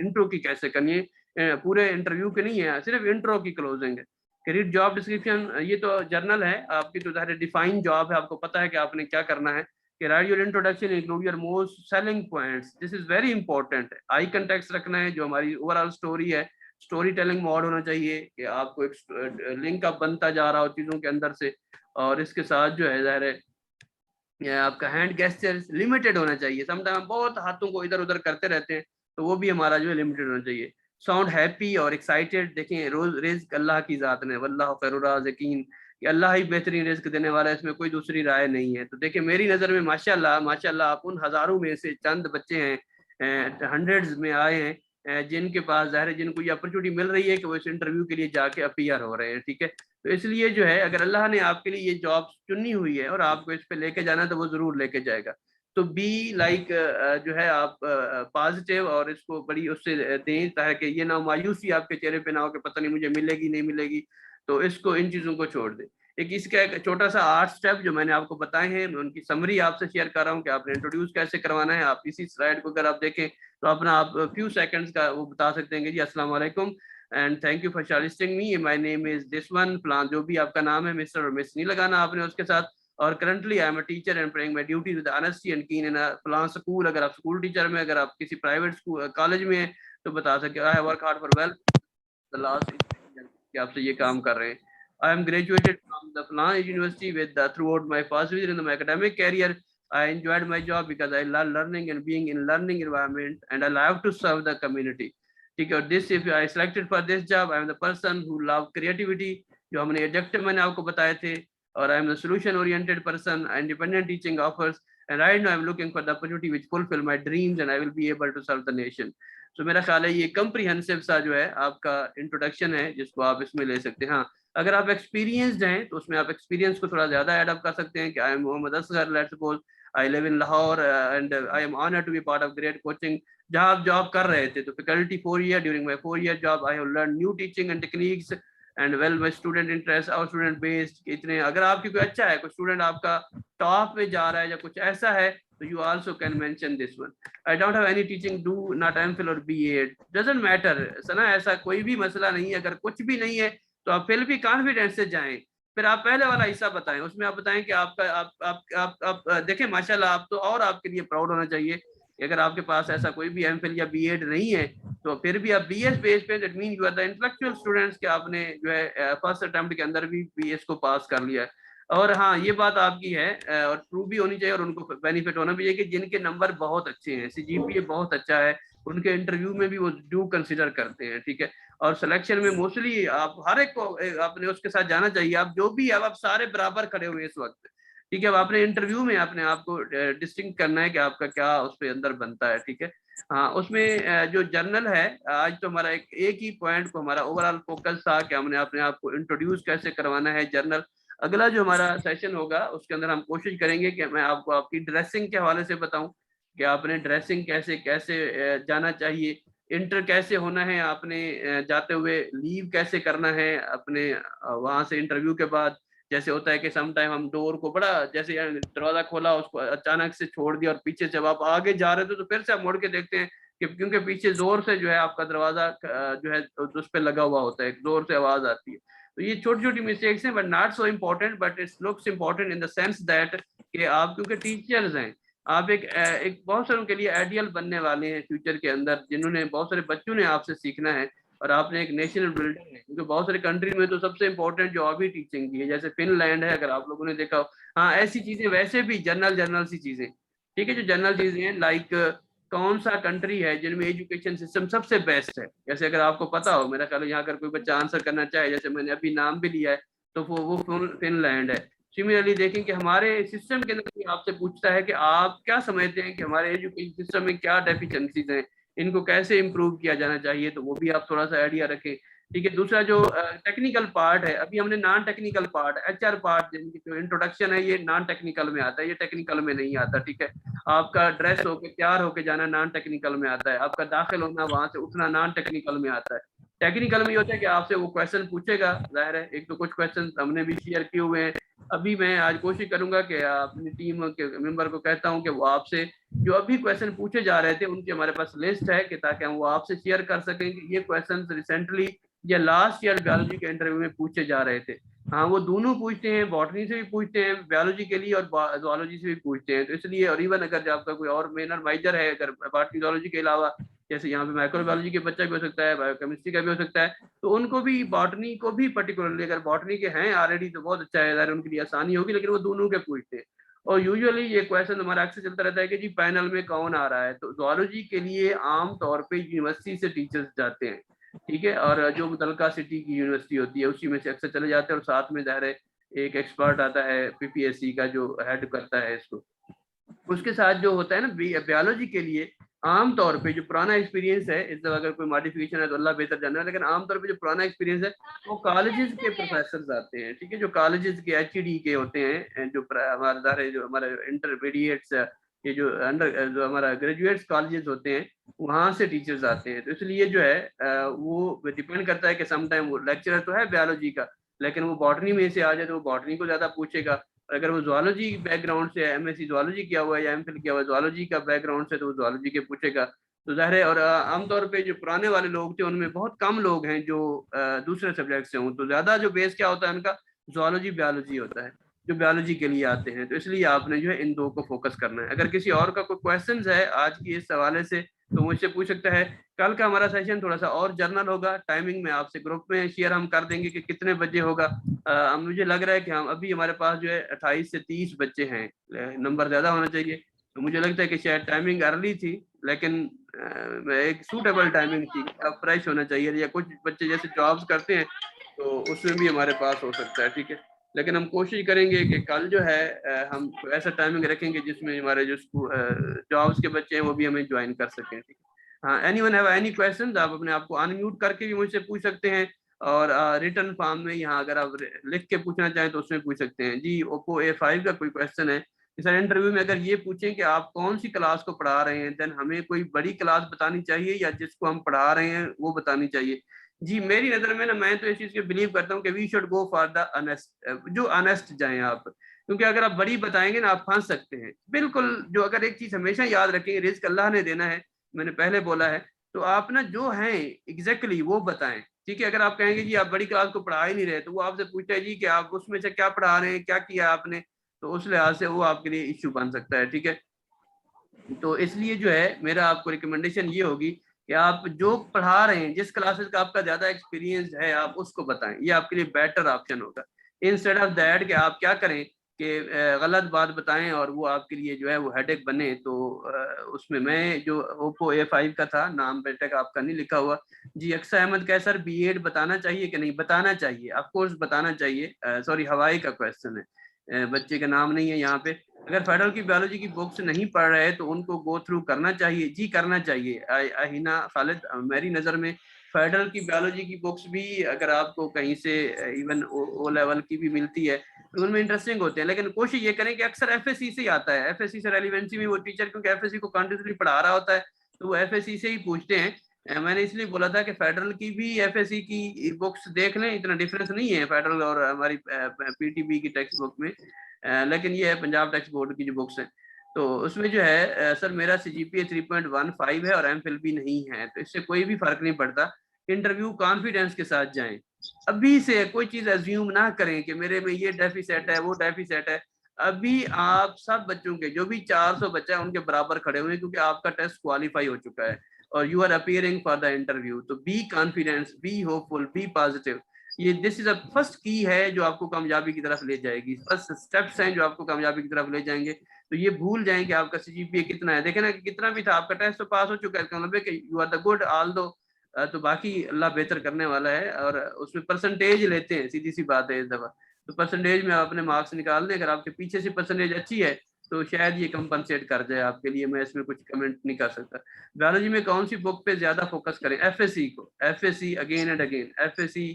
इंट्रो की कैसे करनी है, पूरे इंटरव्यू की नहीं है, सिर्फ इंट्रो की क्लोजिंग है। करियर जॉब डिस्क्रिप्शन ये तो जर्नल है आपकी, तो ज़ाहिर डिफाइन जॉब है, आपको पता है कि आपने क्या करना है कि right your introduction include your most selling points, this is very important है। आई कंटेक्स्ट रखना है, जो हमारी ओवरऑल स्टोरी है, स्टोरी टेलिंग मोड होना चाहिए कि आपको एक लिंक अप बनता जा रहा हो चीज़ों के अंदर से, और इसके साथ जो है ज़ाहिर है आपका हैंड गेस्चर्स लिमिटेड होना चाहिए। समटाइम हम बहुत हाथों को इधर उधर करते रहते हैं, तो वो भी हमारा जो है लिमिटेड होना चाहिए। साउंड हैप्पी और एक्साइटेड, देखें रोज रिज्क अल्लाह की जात ने, वल्लाहु खैरुर राज़िकीन, कि अल्लाह ही बेहतरीन रिज्क देने वाला है, इसमें कोई दूसरी राय नहीं है। तो देखिए मेरी नज़र में माशाल्लाह माशाल्लाह आप उन हज़ारों में से चंद बच्चे हैं, हंड्रेड्स में आए हैं, जिनके पास ज़ाहिर है जिनको ये अपॉर्चुनिटी मिल रही है कि वो इस इंटरव्यू के लिए जाके अपीयर हो रहे हैं, ठीक है। तो इसलिए जो है अगर अल्लाह ने आपके लिए ये जॉब चुनी हुई है और आपको इस पे लेके जाना है, तो वो जरूर लेके जाएगा। तो बी लाइक जो है आप पॉजिटिव और इसको बड़ी उससे दें, ताकि ये ना मायूसी आपके चेहरे पे ना हो कि पता नहीं मुझे मिलेगी नहीं मिलेगी। तो इसको इन चीज़ों को छोड़ दें। एक इसका एक छोटा सा 8 स्टेप जो मैंने आपको बताए हैं, मैं उनकी समरी आपसे शेयर कर रहा हूँ कि आपने इंट्रोड्यूस कैसे करवाना है। आप इसी स्लाइड को अगर आप देखें तो अपना आप फ्यू सेकंड्स का वो बता सकते हैं कि जी अस्सलाम वालेकुम and thank you for shortlisting me, my name is this one plan, जो भी आपका नाम है, मिस्टर और मिस नहीं लगाना आपने उसके साथ। और currently I am a teacher and playing my duty with honesty and कीन इन अ प्लान स्कूल, अगर आप स्कूल टीचर में, अगर आप किसी प्राइवेट स्कूल कॉलेज में हैं तो बता सके I work hard for well the last कि आपसे ये काम कर रहे हैं। I am graduated from the फलान university with throughout my past in my academic career, I enjoyed my job because I love learning and being in learning environment and I love to serve the community। ठीक है, और this if I selected for this job I am the person who love creativity, जो हमने एडजेक्टिव मैंने आपको बताए थे, और I am the solution oriented person, independent teaching offers and right now I am looking for the opportunity which fulfil my dreams and I will be able to serve the nation. तो मेरा ख्याल है ये कम्प्रीहेंसिव सा जो है आपका इंट्रोडक्शन है, जिसको आप इसमें ले सकते हैं। हाँ अगर आप एक्सपीरियंसड हैं तो उसमें आप एक्सपीरियंस को थोड़ा ज्यादा एडअप कर सकते हैं कि I am Mohammad Asgar, let's suppose I live in Lahore and I am honored to be part of great coaching। जहाँ आप जॉब कर रहे थे तो faculty 4 year, during my 4 year job I have learned new teaching and techniques and well my student interest our student based। इतने अगर आपकी कोई अच्छा है, कोई स्टूडेंट आपका टॉप में जा रहा है या कुछ ऐसा है, तो you also can mention this one। I don't have any teaching do not MPhil or BA doesn't matter सना, ऐसा कोई भी मसला नहीं है। अगर कुछ भी नहीं है तो आप फिर भी कॉन्फिडेंस से जाएं। फिर आप पहले वाला हिस्सा बताएं, उसमें आप बताएं कि आपका आप देखें माशाल्लाह आप तो, और आपके लिए प्राउड होना चाहिए कि अगर आपके पास ऐसा कोई भी एमफिल या बीएड नहीं है तो फिर भी आप बीएस बेस पे, that mean you are the intellectual students के आपने जो है फर्स्ट अटेम्प्ट के अंदर भी बीएस को पास कर लिया है। और हाँ ये बात आपकी है और ट्रू भी होनी चाहिए और उनको बेनिफिट होना भी चाहिए कि जिनके नंबर बहुत अच्छे हैं, सीजीपीए बहुत अच्छा है, उनके इंटरव्यू में भी वो ड्यू कंसिडर करते हैं, ठीक है। और सिलेक्शन में मोस्टली आप हर एक को आपने उसके साथ जाना चाहिए। आप जो भी अब आप सारे बराबर खड़े हुए इस वक्त, ठीक है। अब आपने इंटरव्यू में अपने आप को डिस्टिंक्ट करना है कि आपका क्या उस पर अंदर बनता है, ठीक है। हाँ उसमें जो जर्नल है, आज तो हमारा एक ही पॉइंट को हमारा ओवरऑल फोकस था कि हमने अपने आप को इंट्रोड्यूस कैसे करवाना है जर्नल। अगला जो हमारा सेशन होगा उसके अंदर हम कोशिश करेंगे कि मैं आपको आपकी ड्रेसिंग के हवाले से बताऊं कि आपने ड्रेसिंग कैसे कैसे जाना चाहिए, इंटर कैसे होना है, आपने जाते हुए लीव कैसे करना है अपने वहां से इंटरव्यू के बाद। जैसे होता है कि सम टाइम हम डोर को बड़ा जैसे दरवाजा खोला उसको अचानक से छोड़ दिया और पीछे जब आप आगे जा रहे थे तो फिर से आप मुड़ के देखते हैं कि क्योंकि पीछे जोर से जो है आपका दरवाजा जो है उस पर लगा हुआ होता है, जोर से आवाज आती है। तो ये छोटी छोटी मिस्टेक्स हैं but not so important, but it's looks important in the sense that कि आप क्योंकि टीचर्स हैं, आप एक बहुत सारों के लिए आइडियल बनने वाले हैं फ्यूचर के अंदर, जिन्होंने बहुत सारे बच्चों ने आपसे सीखना है। और आपने एक नेशनल बिल्डर है, क्योंकि बहुत सारी कंट्री में तो सबसे इंपॉर्टेंट जॉब ही टीचिंग की है, जैसे फिनलैंड है, अगर आप लोगों ने देखा हो। हाँ, ऐसी चीजें, वैसे भी जनरल जनरल सी चीजें, ठीक है, जो जनरल चीजें हैं, लाइक कौन सा कंट्री है जिनमें एजुकेशन सिस्टम सबसे बेस्ट है। जैसे अगर आपको पता हो, मेरा ख्याल है यहाँ अगर कोई बच्चा आंसर करना चाहे, जैसे मैंने अभी नाम भी लिया है, तो वो फिनलैंड है। सिमिलरली देखें कि हमारे सिस्टम के अंदर कोई आपसे पूछता है कि आप क्या समझते हैं कि हमारे एजुकेशन सिस्टम में क्या डेफिशिएंसीज हैं, इनको कैसे इंप्रूव किया जाना चाहिए, तो वो भी आप थोड़ा सा आइडिया रखें। ठीक है, दूसरा जो टेक्निकल पार्ट है, अभी हमने non technical part, HR part, जो इंट्रोडक्शन है, ये नॉन टेक्निकल में आता है, ये टेक्निकल में नहीं आता। ठीक है, आपका ड्रेस होके तैयार होके जाना नॉन टेक्निकल में आता है, आपका दाखिल होना, वहां से उठना नॉन टेक्निकल में आता है। टेक्निकल में ये होता है कि आपसे वो क्वेश्चन पूछेगा, जाहिर है, एक तो कुछ क्वेश्चन हमने भी शेयर किए हुए हैं। अभी मैं आज कोशिश करूंगा कि अपनी टीम के मेंबर को कहता हूं कि वो आपसे जो अभी क्वेश्चन पूछे जा रहे थे उनकी हमारे पास लिस्ट है, कि ताकि हम वो आपसे शेयर कर सकें कि ये क्वेश्चन रिसेंटली या लास्ट ईयर बायोलॉजी के इंटरव्यू में पूछे जा रहे थे। हाँ, वो दोनों पूछते हैं, बॉटनी से भी पूछते हैं बायोलॉजी के लिए, और जूलॉजी से भी पूछते हैं। तो इसलिए, और इवन अगर आपका कोई और मेनर मेजर है, अगर बॉटनी जूलॉजी के अलावा, जैसे यहाँ पे माइक्रोबायोलॉजी के बच्चा भी हो सकता है, बायोकेमिस्ट्री का भी हो सकता है, तो उनको भी, बॉटनी को भी पर्टिकुलरली, अगर बॉटनी के हैं ऑलरेडी तो बहुत अच्छा है, उनके लिए आसानी होगी, लेकिन वो दोनों के पूछते हैं। और यूजुअली ये क्वेश्चन हमारा अक्सर चलता रहता है कि जी पैनल में कौन आ रहा है, तो जूलॉजी के लिए आम तौर पे यूनिवर्सिटी से टीचर्स जाते हैं। ठीक है, और जो मुतलका सिटी की यूनिवर्सिटी होती है उसी में से अक्सर चले जाते हैं, और साथ में ज़ाहिर है एक एक्सपर्ट आता है पीपीएससी का, जो हेड करता है इसको। उसके साथ जो होता है ना, बायोलॉजी के लिए आम तौर पे जो पुराना एक्सपीरियंस है, इस दफा अगर कोई मॉडिफिकेशन है तो अल्लाह बेहतर जाना है, लेकिन आम तौर पे जो पुराना एक्सपीरियंस है, वो कॉलेजेस के प्रोफेसर आते हैं। ठीक है, जो कॉलेजेस के एचईडी के होते हैं, जो हमारे जो हमारे इंटरमीडिएट्स, ये जो अंडर, जो हमारा ग्रेजुएट्स कॉलेजेस होते हैं, वहाँ से टीचर्स आते हैं। तो इसलिए जो है वो डिपेंड करता है कि समटाइम वो लेक्चरर तो है बायोलॉजी का, लेकिन वो बॉटनी में से आ जाए तो वो बॉटनी को ज्यादा पूछेगा, अगर वो जूलॉजी बैकग्राउंड से, एमएससी जूलॉजी किया हुआ है या एमफिल किया हुआ है जूलॉजी का बैकग्राउंड से, तो वो जूलॉजी के पूछेगा। तो जाहिर है, और आमतौर पे जो पुराने वाले लोग थे उनमें बहुत कम लोग हैं जो दूसरे सब्जेक्ट से हों, तो ज्यादा जो बेस क्या होता है उनका, जूलॉजी बायोलॉजी होता है, जो बायोलॉजी के लिए आते हैं। तो इसलिए आपने जो है इन दो को फोकस करना है। अगर किसी और का कोई क्वेश्चन है आज की इस हवाले से, तो मुझसे पूछ सकता है। कल का हमारा सेशन थोड़ा सा और जर्नल होगा, टाइमिंग में आपसे ग्रुप में शेयर हम कर देंगे कि कितने बजे होगा। मुझे लग रहा है कि हम अभी, हमारे पास जो है 28 से 30 बच्चे हैं, नंबर ज्यादा होना चाहिए। तो मुझे लगता है कि शायद टाइमिंग अर्ली थी, लेकिन एक सूटेबल टाइमिंग थी, अब फ्रेश होना चाहिए, या कुछ बच्चे जैसे जॉब्स करते हैं तो उसमें भी हमारे पास हो सकता है। ठीक है, लेकिन हम कोशिश करेंगे कि कल जो है हम ऐसा टाइमिंग रखेंगे जिसमें हमारे जो जॉब्स के बच्चे हैं वो भी हमें ज्वाइन कर सकें। ठीक है, हाँ, एनीवन हैव एनी क्वेश्चंस, आप अपने आप को अनम्यूट करके भी मुझसे पूछ सकते हैं, और रिटर्न फॉर्म में यहाँ अगर आप लिख के पूछना चाहें तो उसमें पूछ सकते हैं। जी, ओप्पो A5 का कोई क्वेश्चन है, सर इंटरव्यू में अगर ये पूछें कि आप कौन सी क्लास को पढ़ा रहे हैं, देन हमें कोई बड़ी क्लास बतानी चाहिए या जिसको हम पढ़ा रहे हैं वो बतानी चाहिए। जी, मेरी नज़र में ना, मैं तो इस चीज़ को बिलीव करता हूँ कि we should go for the honest, जो अनेस्ट जाएं आप, क्योंकि अगर आप बड़ी बताएंगे ना, आप फंस सकते हैं बिल्कुल। जो अगर एक चीज़ हमेशा याद रखेंगे, रिस्क अल्लाह ने देना है, मैंने पहले बोला है, तो आप ना जो हैं एग्जैक्टली वो बताएं। ठीक है, अगर आप कहेंगे जी आप बड़ी क्लास को पढ़ा ही नहीं रहे, तो वो आपसे पूछता है जी कि आप उसमें से क्या पढ़ा रहे हैं, क्या किया आपने, तो उस लिहाज से वो आपके लिए इश्यू बन सकता है। ठीक है, तो इसलिए जो है मेरा आपको रिकमेंडेशन ये होगी कि आप जो पढ़ा रहे हैं, जिस क्लासेस का आपका ज्यादा एक्सपीरियंस है, आप उसको बताएं, ये आपके लिए बेटर ऑप्शन होगा, इंस्टेड ऑफ दैट कि आप क्या करें कि गलत बात बताएं और वो आपके लिए जो है वो हेडेक बने। तो उसमें मैं जो ओप्पो A5 का था, नाम बेटे का आपका नहीं लिखा हुआ। जी, अक्सर अहमद कह सर B.Ed बताना चाहिए कि नहीं, बताना चाहिए, ऑफ कोर्स बताना चाहिए। सॉरी, हवाई का क्वेश्चन है, बच्चे का नाम नहीं है यहाँ पे। अगर फेडरल की बायोलॉजी की बुक्स नहीं पढ़ रहे तो उनको गो थ्रू करना चाहिए, जी करना चाहिए। अहिना खालिद, मेरी नज़र में फेडरल की बायोलॉजी की बुक्स भी अगर आपको कहीं से इवन ओ लेवल की भी मिलती है तो उनमें इंटरेस्टिंग होते हैं, लेकिन कोशिश ये करें कि अक्सर एफएससी से ही आता है, एफएससी से रेलिवेंसी में वो टीचर, क्योंकि एफएससी को कंटिन्यूसली पढ़ा रहा होता है, तो वो एफएससी से ही पूछते हैं। मैंने इसलिए बोला था कि फेडरल की भी एफएससी की बुक्स देख लें, इतना डिफरेंस नहीं है फेडरल और हमारी पीटीबी की टेक्स्ट बुक में, लेकिन ये है पंजाब टेक्स्ट बोर्ड की जो बुक्स हैं, तो उसमें जो है सर मेरा CGPA 3.15 है और एमफिल भी नहीं है, तो इससे कोई भी फर्क नहीं पड़ता। इंटरव्यू कॉन्फिडेंस के साथ जाएं, अभी से कोई चीज अज्यूम ना करें कि मेरे में ये डेफिसेट है, वो डेफिसेट है। अभी आप सब बच्चों के, जो भी 400 बच्चा है, उनके बराबर खड़े हुए हैं, क्योंकि आपका टेस्ट क्वालिफाई हो चुका है। और you are appearing for the interview. तो be confidence, be hopeful, be positive. ये this is a first key है जो आपको कामयाबी की तरफ ले जाएगी, फर्स्ट स्टेप्स हैं जो आपको कामयाबी की तरफ ले जाएंगे। तो ये भूल जाएं कि आपका सीजीपीए कितना है। देखें ना कि कितना भी था, आपका टेस्ट तो पास हो चुका है, मतलब है कि you are the good all though, तो बाकी अल्लाह बेहतर करने वाला है। और उसमें परसेंटेज लेते हैं, सीधी सी बात है इस दफा। तो परसेंटेज में अपने मार्क्स निकाल दें, अगर आपके पीछे से परसेंटेज अच्छी है तो शायद ये कंपनसेट कर जाए आपके लिए, मैं इसमें कुछ कमेंट नहीं कर सकता। बायोलॉजी में कौन सी बुक पे ज्यादा फोकस करें? एफएससी को, FSc again and again, FSc.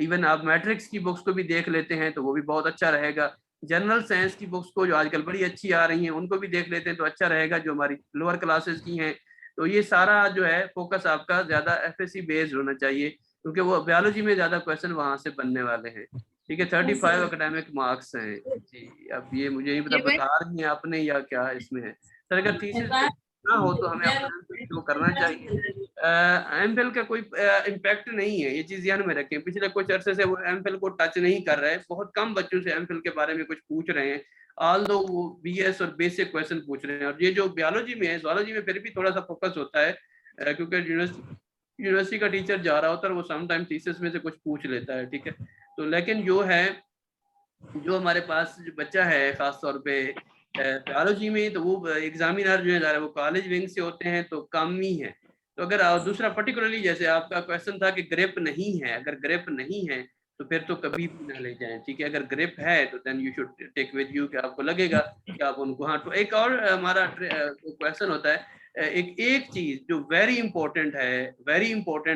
Even आप मैट्रिक्स की बुक्स को भी देख लेते हैं तो वो भी बहुत अच्छा रहेगा। जनरल साइंस की बुक्स को जो आजकल बड़ी अच्छी आ रही हैं उनको भी देख लेते हैं तो अच्छा रहेगा, जो हमारी लोअर क्लासेस की हैं। तो ये सारा जो है फोकस आपका ज्यादा एफएससी बेस्ड होना चाहिए, क्योंकि वो बायोलॉजी में ज्यादा क्वेश्चन वहां से बनने वाले हैं। ठीक है, 35 एकेडमिक मार्क्स हैं जी। अब ये मुझे नहीं पता बता रही हैं आपने या क्या इसमें है। सर अगर थीसिस ना हो तो हमें अपना शो करना चाहिए। एमफिल का कोई इम्पैक्ट नहीं है, ये चीज ध्यान में रखें। पिछले कुछ अरसे से वो एमफिल को टच नहीं कर रहे हैं, बहुत कम बच्चों से एमफिल के बारे में कुछ पूछ रहे हैं, ऑल दो वो बीएस और बेसिक क्वेश्चन पूछ रहे हैं। और ये जो बायोलॉजी में है, ज़ूलॉजी में फिर भी थोड़ा सा फोकस होता है, क्योंकि यूनिवर्सिटी का टीचर जा रहा होता है, वो समटाइम थीसिस में से कुछ पूछ लेता है। ठीक है, तो लेकिन जो है, जो हमारे पास जो बच्चा है खासतौर पे बायोलॉजी में, तो वो एग्जामिनर जो है वो कॉलेज विंग से होते हैं तो कम ही है। तो अगर दूसरा पर्टिकुलरली जैसे आपका क्वेश्चन था कि ग्रिप नहीं है, अगर ग्रिप नहीं है तो फिर तो कभी भी ना ले जाएं। ठीक है, अगर ग्रिप है तो then you should take with you, कि आपको लगेगा कि आप उनको। हाँ, तो एक और हमारा क्वेश्चन होता है, एक चीज जो वेरी इंपॉर्टेंट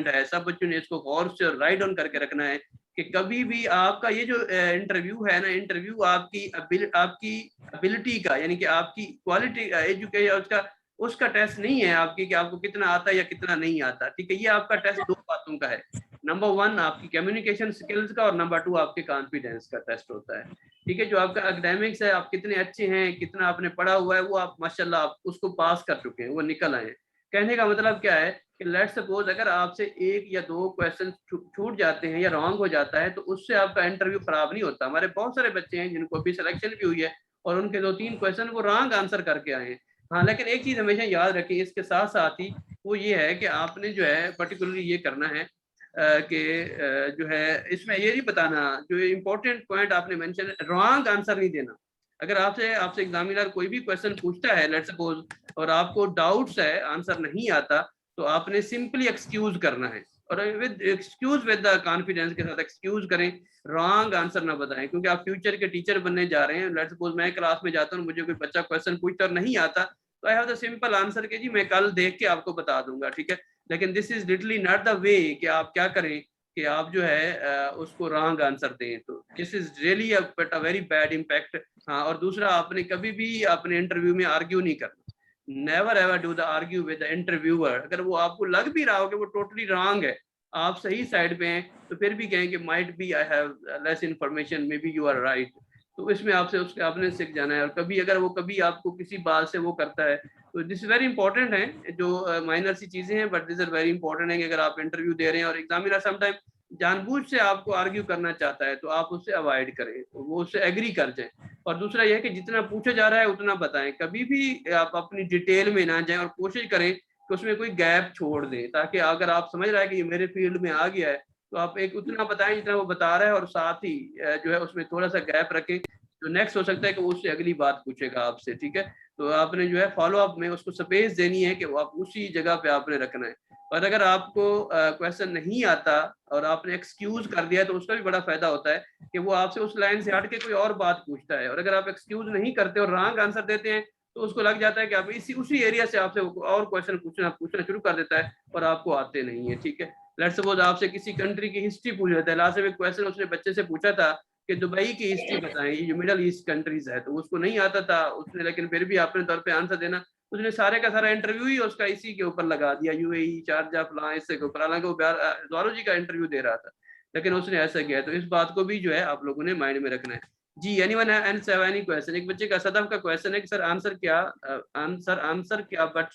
है, सब बच्चों ने इसको गौर से राइट डाउन करके रखना है कि कभी भी आपका ये जो इंटरव्यू है ना, इंटरव्यू आपकी एबिलिटी का, यानी कि आपकी क्वालिटी एजुकेशन उसका टेस्ट नहीं है आपकी कि आपको कितना आता है या कितना नहीं आता। ठीक है, ये आपका टेस्ट दो बातों का है, नंबर 1 आपकी कम्युनिकेशन स्किल्स का और नंबर 2 आपके कॉन्फिडेंस का टेस्ट होता है। ठीक है, जो आपका एकेडमिक्स है, आप कितने अच्छे हैं, कितना आपने पढ़ा हुआ है, वो आप माशाल्लाह आप उसको पास कर चुके हैं, वो निकल आए हैं। कहने का मतलब क्या है कि लेट्स सपोज अगर आपसे 1 या 2 क्वेश्चन छूट जाते हैं या रॉन्ग हो जाता है तो उससे आपका इंटरव्यू खराब नहीं होता। हमारे बहुत सारे बच्चे हैं जिनको अभी सिलेक्शन भी हुई है और उनके 2-3 क्वेश्चन वो रॉन्ग आंसर करके आए हैं। हाँ, लेकिन एक चीज हमेशा याद रखें इसके साथ साथ ही, वो ये है कि आपने जो है पर्टिकुलरली ये करना है कि जो है इसमें ये नहीं बताना, जो इम्पोर्टेंट पॉइंट आपने मेंशन, रॉन्ग आंसर नहीं देना। अगर आपसे आपसे एग्जामिनर कोई भी क्वेश्चन पूछता है लेट्स सपोज और आपको डाउट्स है, आंसर नहीं आता, तो आपने सिंपली एक्सक्यूज करना है, और with excuse with the confidence के साथ एक्सक्यूज करें, रॉन्ग आंसर ना बताएं। क्योंकि आप फ्यूचर के टीचर बनने जा रहे हैं। लेट्स सपोज मैं क्लास में जाता हूँ, मुझे कोई बच्चा क्वेश्चन पूछता और नहीं आता, तो I have the simple answer के जी मैं कल देख के आपको बता दूंगा। ठीक है, लेकिन this is literally not the way कि आप क्या करें कि आप जो है उसको रॉन्ग आंसर दें। तो this is really a very bad impact. हाँ, और दूसरा, आपने कभी भी अपने इंटरव्यू में आर्ग्यू नहीं करना। Never ever do the argue with the interviewer. अगर वो आपको लग भी रहा हो कि वो टोटली रॉन्ग है, आप सही साइड पे हैं, तो फिर भी कहें कि might be I have less information, may be you are right. तो इसमें आपसे उसके आपने सीख जाना है। और कभी अगर वो कभी आपको किसी बात से वो करता है, तो दिस वेरी इंपॉर्टेंट है, जो माइनर सी चीजें हैं but this are very important है कि अगर आप इंटरव्यू दे रहे हैं और एग्जामिनर समटाइम जानबूझ से आपको आर्ग्यू करना चाहता है तो आप उससे अवॉइड करें, वो उससे एग्री कर जाए। और दूसरा यह है कि जितना पूछा जा रहा है उतना बताएं, कभी भी आप अपनी डिटेल में ना जाएं और कोशिश करें कि उसमें कोई गैप छोड़ दें, ताकि अगर आप समझ रहा है कि ये मेरे फील्ड में आ गया है तो आप एक उतना बताएं जितना वो बता रहा है, और साथ ही जो है उसमें थोड़ा सा गैप रखें। तो नेक्स्ट हो सकता है कि वो उससे अगली बात पूछेगा आपसे। ठीक है, तो आपने जो है फॉलो अप में उसको स्पेस देनी है कि वो आप उसी जगह पे आपने रखना है। और अगर आपको क्वेश्चन नहीं आता और आपने एक्सक्यूज कर दिया तो उसका भी बड़ा फायदा होता है कि वो आपसे उस लाइन से हट के कोई और बात पूछता है। और अगर आप एक्सक्यूज नहीं करते और रॉन्ग आंसर देते हैं तो उसको लग जाता है कि आप इसी उसी एरिया से आपसे और क्वेश्चन पूछना शुरू कर देता है और आपको आते नहीं है। ठीक है, लेट्स सपोज आपसे किसी कंट्री की हिस्ट्री पूछ लेता है। लास्ट में क्वेश्चन उसने बच्चे से पूछा था कि दुबई की हिस्ट्री बताएं, ये जो मिडल ईस्ट कंट्रीज है, तो उसको नहीं आता था उसने, लेकिन फिर भी अपने तौर पे आंसर देना, उसने सारे का सारा इंटरव्यू ही उसका इसी के ऊपर लगा दिया, यूएई, शारजा, फलां, इससे के ऊपर। हालांकि वो ज़ूलॉजी का इंटरव्यू दे रहा था, लेकिन उसने ऐसा किया। तो इस बात को भी जो है आप लोगों ने माइंड में रखना है जी। Anyone have any question? एक बच्चे का सदफ का क्वेश्चन है कि सर आंसर क्या बट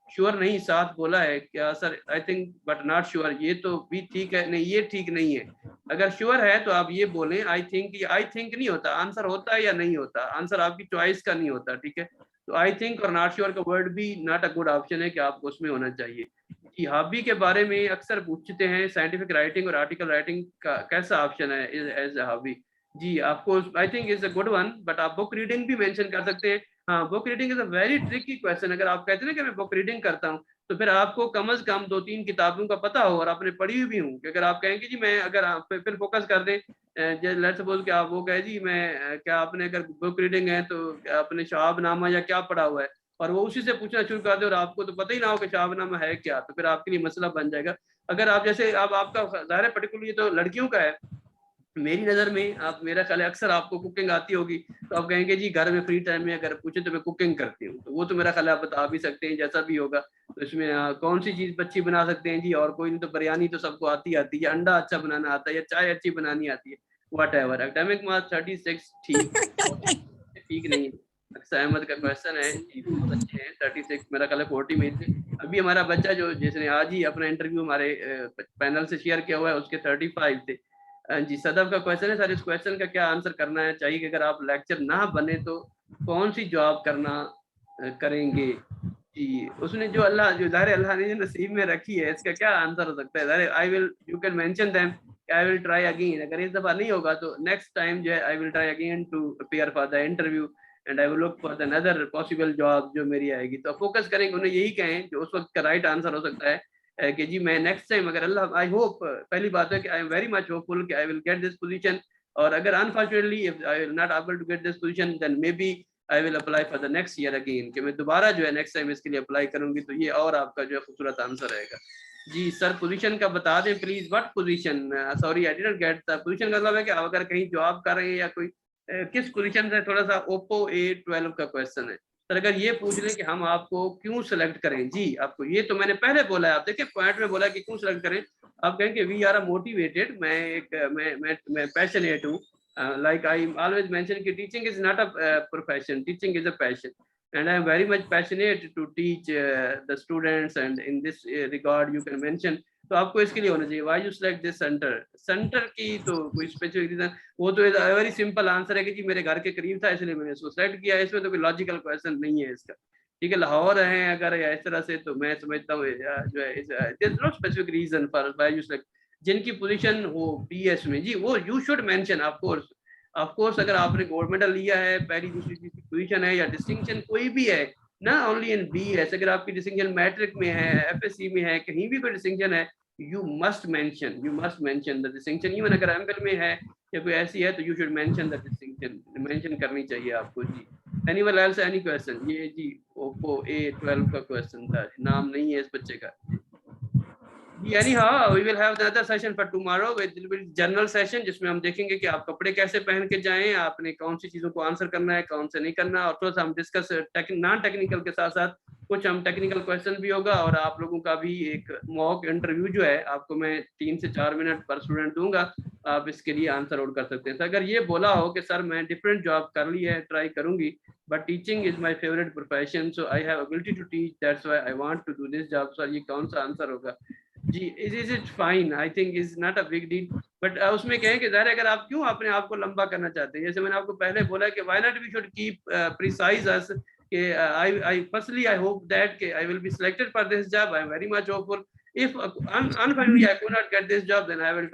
श्योर नहीं, साथ बोला है क्या sir? I think but not sure, ये तो भी ठीक है? नहीं, ये ठीक नहीं है। अगर श्योर है तो आप ये बोलें आई थिंक। आई थिंक नहीं होता, आंसर होता है या नहीं होता, आंसर आपकी चॉइस का नहीं होता। ठीक है, तो आई थिंक और नॉट श्योर का वर्ड भी नॉट अ गुड ऑप्शन है कि आपको उसमें होना चाहिए। कि हॉबी के बारे में अक्सर पूछते हैं, साइंटिफिक राइटिंग और आर्टिकल राइटिंग का कैसा ऑप्शन है एज ए हॉबी? जी, आपको आई think is a good one, but आप बुक रीडिंग भी मेंशन कर सकते हैं। हाँ, book reading is a very tricky question. अगर आप कहते हैं ना कि मैं बुक रीडिंग करता हूँ, तो फिर आपको कम से कम 2-3 किताबों का पता हो और आपने पढ़ी भी हूँ। कि अगर आप कहेंगे जी मैं, अगर आप फिर फोकस कर दें, लेट्स सपोज कि आप वो कहे जी मैं क्या आपने अगर बुक रीडिंग है तो आपने शहाबनामा या क्या पढ़ा हुआ है, और वो उसी से पूछना शुरू कर दे और आपको तो पता ही ना हो कि शहाबनामा है क्या, तो फिर आपके लिए मसला बन जाएगा। अगर आप जैसे अब आपका ज़ाहिर है पर्टिकुलरली तो लड़कियों का है, मेरी नज़र में आप, मेरा ख्याल है अक्सर आपको कुकिंग आती होगी, तो आप कहेंगे जी घर में फ्री टाइम में अगर पूछे तो मैं कुकिंग करती हूँ, तो वो तो मेरा ख्याल है आप बता भी सकते हैं जैसा भी होगा। तो इसमें कौन सी चीज़ अच्छी बना सकते हैं जी, और कोई नहीं तो बिरयानी तो सबको आती है, अंडा अच्छा बनाना आता है या चाय अच्छी बनानी आती है, वट एवर। एकेडमिक मार्क्स 36 ठीक, ठीक नहीं है। अक्सर अहमद का क्वेश्चन है जी, बहुत अच्छे हैं 36, मेरा ख्याल है 40 में थे। अभी हमारा बच्चा जो जिसने आज ही अपना इंटरव्यू हमारे पैनल से शेयर किया हुआ है, उसके 35 थे। जी, सदफ का क्वेश्चन है सर, इस क्वेश्चन का क्या आंसर करना है चाहिए कि अगर आप लेक्चर ना बने तो कौन सी जॉब करना करेंगे? जी, उसने जो अल्लाह, जो ज़ाहिर अल्लाह ने जो नसीब में रखी है, इसका क्या आंसर हो सकता है? ज़ाहिर I will, you can mention them, I will try again. अगर इस दफ़ा नहीं होगा तो नेक्स्ट टाइम जो है I will try again to prepare for the interview and I will look for the another possible job जो मेरी आएगी। तो फोकस करेंगे, उन्हें यही कहें जो उस वक्त का राइट आंसर हो सकता है कि जी मैं नेक्स्ट टाइम अगर अल्लाह, आई होप, पहली बात है कि I am very much hopeful कि I will get this position, और अगर unfortunately if I will not able to get this position then may be I will apply for the next year again, कि मैं दोबारा जो है नेक्स्ट टाइम इसके लिए अप्लाई करूंगी। तो ये और आपका जो है खूबसूरत आंसर रहेगा। जी सर, पोजीशन का बता दें please, what position? Sorry I didn't get the position. का मतलब है कि आप अगर कहीं जॉब कर रहे हैं या कोई किस पोजीशन से, थोड़ा सा ओप्पो A12 का क्वेश्चन है सर। अगर ये पूछ लें कि हम आपको क्यों सिलेक्ट करें, जी आपको ये तो मैंने पहले बोला है, आप देखिए पॉइंट में बोला कि क्यों सिलेक्ट करें। आप कहें कि वी आर मोटिवेटेड, मैं एक मैं पैशनेट हूँ, like I always mention कि teaching is not a profession, teaching is a passion, and I am very much passionate to teach the students, and in this regard you can mention, तो आपको इसके लिए होना चाहिए why you select this center, center की तो कोई स्पेसिफिक रीजन, वो तो वेरी सिंपल आंसर है कि जी मेरे घर के करीब था इसलिए मैंने इसको सेलेक्ट किया। इसमें तो कोई लॉजिकल क्वेश्चन नहीं है इसका, ठीक है। लाहौर है अगर या इस तरह से, तो मैं समझता हूँ जो है there is no specific reason for why you select. जिनकी पोजीशन हो बीएस में जी, वो you should mention of course. अगर आपने गोल्ड मेडल लिया है, पहली दूसरी तीसरी पोजीशन है या डिस्टिंक्शन कोई भी है ना, ओनली इन बीएस, अगर आपकी डिस्टिंक्शन मैट्रिक में है, एफएससी में है, कहीं भी कोई डिस्टिंक्शन है, you must mention the distinction. Even अगर एमफिल में है या कोई ऐसी है तो you should mention the distinction, mention करनी चाहिए आपको जी। Anyone else any question? ये जी ओप्पो A12 का क्वेश्चन था, नाम नहीं है इस बच्चे का। Anyhow, we will have another session for tomorrow with general session, जिसमें हम देखेंगे कि आप कपड़े कैसे पहन के जाएं, आपने कौन सी चीजों को आंसर करना है, कौन से नहीं करना, और थोड़ा सा हम डिस्कस नॉन टेक्निकल के साथ साथ कुछ हम टेक्निकल क्वेश्चन भी होगा, और आप लोगों का भी एक मॉक इंटरव्यू जो है आपको मैं 3 से 4 मिनट पर स्टूडेंट दूंगा, आप इसके लिए आंसर आउट कर सकते हैं। तो अगर ये बोला हो कि सर मैं डिफरेंट जॉब कर ली है, ट्राई करूंगी, but teaching is my favourite profession, so I have ability to teach, that's why I want to do this job, sir ये कौन सा आंसर होगा जी? Is it fine? I think is not a big deal, but उसमें कहें कि ज़ाहिर अगर आप क्यों अपने आप को लंबा करना चाहते हैं, जैसे मैंने आपको पहले बोला कि why not we should keep precise us कि I firstly I hope that कि I will be selected for this job, I am very much hopeful, if unfortunately I could not get this job then I will